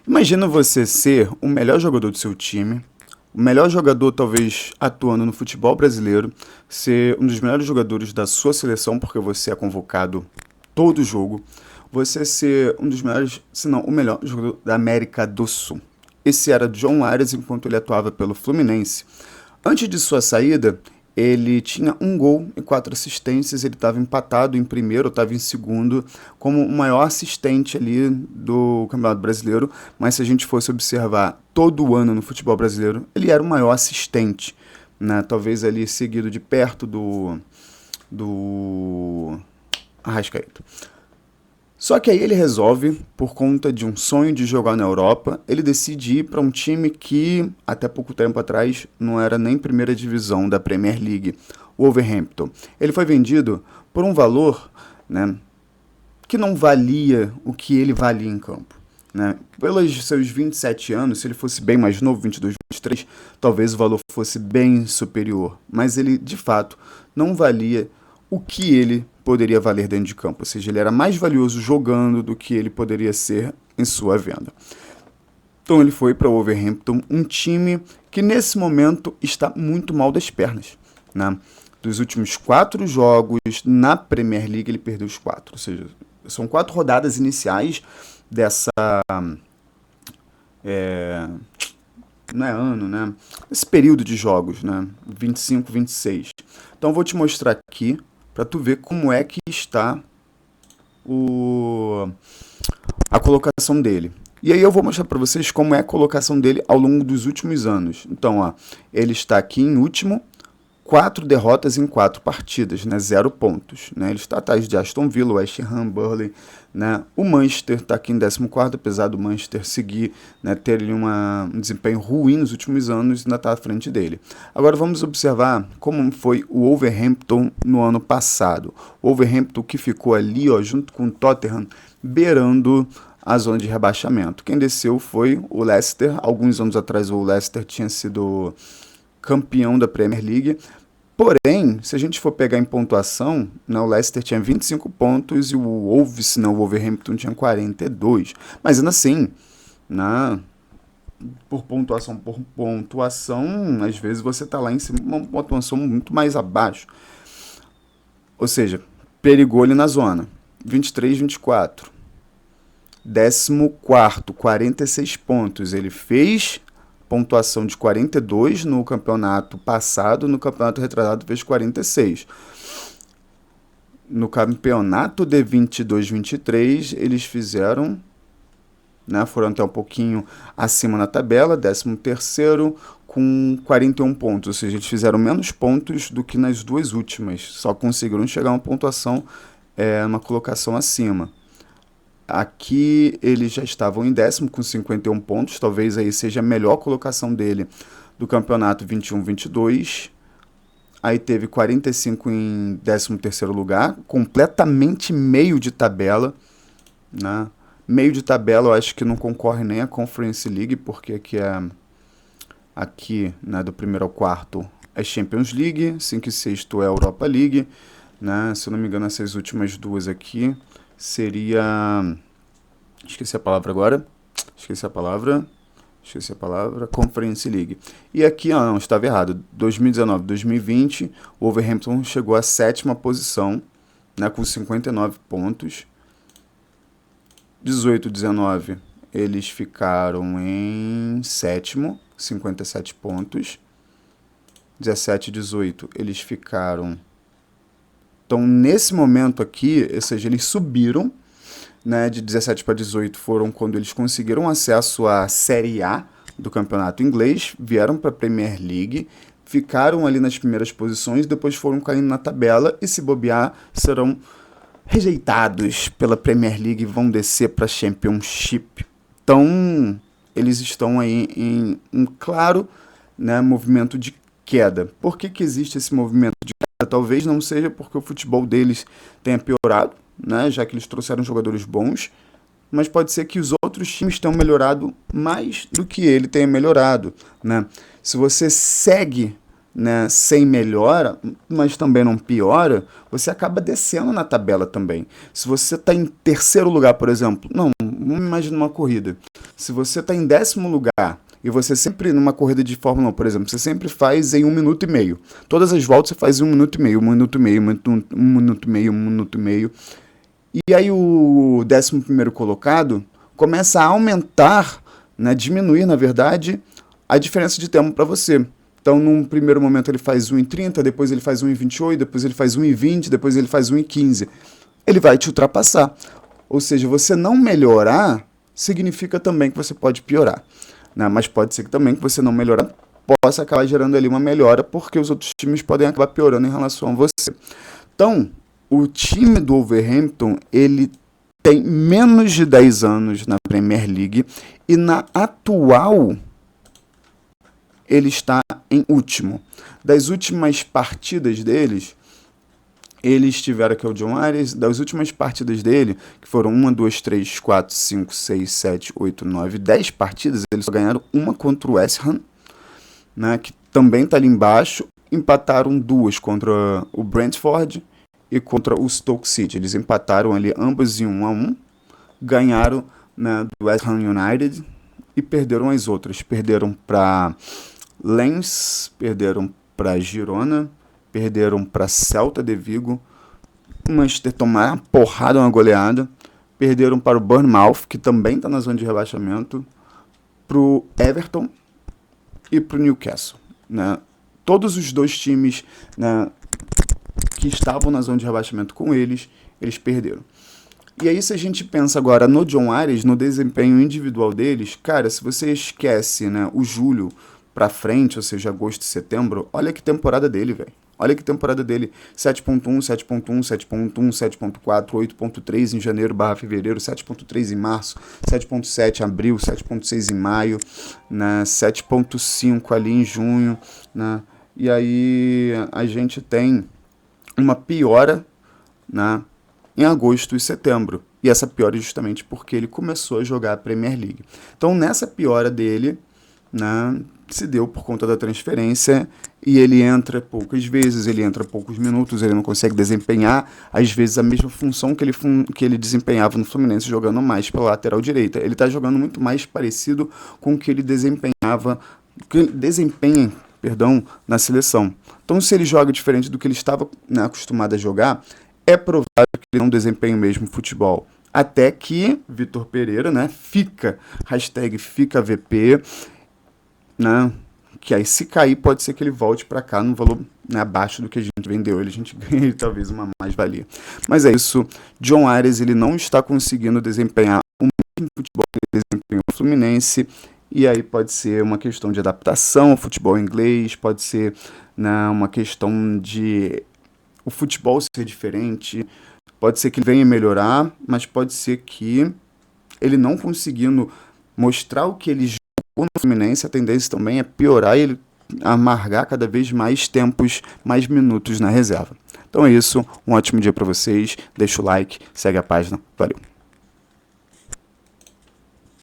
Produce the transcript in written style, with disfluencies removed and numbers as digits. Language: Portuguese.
Imagina você ser o melhor jogador do seu time, o melhor jogador talvez atuando no futebol brasileiro, ser um dos melhores jogadores da sua seleção, porque você é convocado todo jogo, você ser um dos melhores, se não o melhor jogador da América do Sul. Esse era John Arias enquanto ele atuava pelo Fluminense. Antes de sua saída, ele tinha um gol e 4 assistências, ele estava empatado em primeiro, estava em segundo, como o maior assistente ali do Campeonato Brasileiro, mas se a gente fosse observar todo o ano no futebol brasileiro, ele era o maior assistente, né? Talvez ali seguido de perto do Arrascaeta. Só que aí ele resolve, por conta de um sonho de jogar na Europa, ele decide ir para um time que, até pouco tempo atrás, não era nem primeira divisão da Premier League, o Wolverhampton. Ele foi vendido por um valor, né, que não valia o que ele valia em campo. Né? Pelos seus 27 anos, se ele fosse bem mais novo, 22, 23, talvez o valor fosse bem superior. Mas ele, de fato, não valia o que ele poderia valer dentro de campo, ou seja, ele era mais valioso jogando do que ele poderia ser em sua venda. Então ele foi para o Wolverhampton, um time que nesse momento está muito mal das pernas. Né? Dos últimos 4 jogos na Premier League, ele perdeu os 4, ou seja, são 4 rodadas iniciais dessa... não é ano, né? Esse período de jogos, né? 25, 26. Então eu vou te mostrar aqui para tu ver como é que está a colocação dele. E aí eu vou mostrar para vocês como é a colocação dele ao longo dos últimos anos. Então, ó, ele está aqui em último, 4 derrotas em 4 partidas, né? 0 pontos. Né? Ele está atrás de Aston Villa, West Ham, Burnley. Né? O Manchester está aqui em 14º, apesar do Manchester seguir, né, ter um desempenho ruim nos últimos anos, ainda está à frente dele. Agora vamos observar como foi o Wolverhampton no ano passado. O Wolverhampton que ficou ali, ó, junto com o Tottenham, beirando a zona de rebaixamento. Quem desceu foi o Leicester. Alguns anos atrás o Leicester tinha sido campeão da Premier League. Porém, se a gente for pegar em pontuação, né, o Leicester tinha 25 pontos e o Wolves, não, o Wolverhampton tinha 42. Mas ainda assim, né, por pontuação, às vezes você está lá em cima, uma pontuação muito mais abaixo. Ou seja, perigou ele na zona. 23, 24. 14º, 46 pontos. Ele fez pontuação de 42 no campeonato passado, no campeonato retrasado fez 46. No campeonato de 22-23 eles fizeram, né, foram até um pouquinho acima na tabela, 13º com 41 pontos, ou seja, eles fizeram menos pontos do que nas 2 últimas, só conseguiram chegar a uma pontuação, uma colocação acima. Aqui eles já estavam em 10º com 51 pontos, talvez aí seja a melhor colocação dele do campeonato 21-22. Aí teve 45 em 13º lugar, completamente meio de tabela. Né? Meio de tabela eu acho que não concorre nem a Conference League, porque aqui, né, do 1º ao 4º é Champions League, 5 e 6º é Europa League. Né? Se eu não me engano, essas últimas 2 aqui seria... Esqueci a palavra, Conference League. E aqui, não, estava errado, 2019, 2020, o Wolverhampton chegou à 7ª posição, né, com 59 pontos. 18, 19, eles ficaram em 7º, 57 pontos. 17, 18, eles ficaram... Então, nesse momento aqui, ou seja, eles subiram, né, de 17 para 18 foram quando eles conseguiram acesso à Série A do campeonato inglês, vieram para a Premier League, ficaram ali nas primeiras posições, depois foram caindo na tabela e, se bobear, serão rejeitados pela Premier League e vão descer para a Championship. Então, eles estão aí em um claro, né, movimento de queda. Por que existe esse movimento de queda? Talvez não seja porque o futebol deles tenha piorado, né, já que eles trouxeram jogadores bons, mas pode ser que os outros times tenham melhorado mais do que ele tenha melhorado. Né? Se você segue, né, sem melhora, mas também não piora, você acaba descendo na tabela também. Se você está em 3º lugar, por exemplo, vamos imaginar uma corrida. Se você está em 10º lugar e você sempre, numa corrida de Fórmula 1, por exemplo, você sempre faz em 1 minuto e meio. Todas as voltas você faz em 1 minuto e meio, 1 minuto e meio, 1 minuto e meio, 1 minuto e meio. E aí o 11º colocado começa a aumentar, né, diminuir, na verdade, a diferença de tempo para você. Então, num primeiro momento ele faz 1:30, depois ele faz 1:28, depois ele faz 1:20, depois ele faz 1:15. Ele vai te ultrapassar. Ou seja, você não melhorar significa também que você pode piorar, né? Mas pode ser que também que você não melhorar possa acabar gerando ali uma melhora, porque os outros times podem acabar piorando em relação a você. Então, o time do Wolverhampton, ele tem menos de 10 anos na Premier League e na atual ele está em último. Das últimas partidas deles, eles tiveram aqui o John Ares, das últimas partidas dele, que foram 1, 2, 3, 4, 5, 6, 7, 8, 9, 10 partidas, eles só ganharam uma contra o West Ham, né, que também está ali embaixo, empataram 2 contra o Brentford e contra o Stoke City. Eles empataram ali ambos em 1-1, ganharam, né, do West Ham United e perderam as outras. Perderam para Lens, perderam para Girona, perderam para Celta de Vigo, Manchester tomaram uma porrada, uma goleada, perderam para o Bournemouth, que também está na zona de rebaixamento, para o Everton e para o Newcastle, né? Todos os dois times, né, que estavam na zona de rebaixamento com eles perderam. E aí, se a gente pensa agora no John Ares, no desempenho individual deles, cara, se você esquece, né, o julho pra frente, ou seja, agosto e setembro, olha que temporada dele, velho. Olha que temporada dele, 7.1, 7.1, 7.1, 7.4, 8.3 em janeiro/fevereiro, 7.3 em março, 7.7 em abril, 7.6 em maio, né, 7.5 ali em junho, né, e aí a gente tem uma piora, né, em agosto e setembro. E essa piora é justamente porque ele começou a jogar a Premier League. Então, nessa piora dele, né, se deu por conta da transferência e ele entra poucas vezes, ele entra poucos minutos, ele não consegue desempenhar, às vezes, a mesma função que ele desempenhava no Fluminense, jogando mais pela lateral direita. Ele está jogando muito mais parecido com o que ele desempenha, na seleção. Então, se ele joga diferente do que ele estava, né, acostumado a jogar, é provável que ele não desempenhe o mesmo futebol. Até que Vitor Pereira, né, fica VP, né, que aí se cair pode ser que ele volte para cá no valor, né, abaixo do que a gente vendeu ele, a gente ganha talvez uma mais-valia. Mas é isso, John Ares, ele não está conseguindo desempenhar o mesmo futebol que ele desempenhou no Fluminense, e aí pode ser uma questão de adaptação ao futebol inglês, pode ser, né, uma questão de o futebol ser diferente, pode ser que ele venha melhorar, mas pode ser que ele não conseguindo mostrar o que ele jogou no Fluminense, a tendência também é piorar e ele amargar cada vez mais tempos, mais minutos na reserva. Então é isso, um ótimo dia para vocês, deixa o like, segue a página, valeu!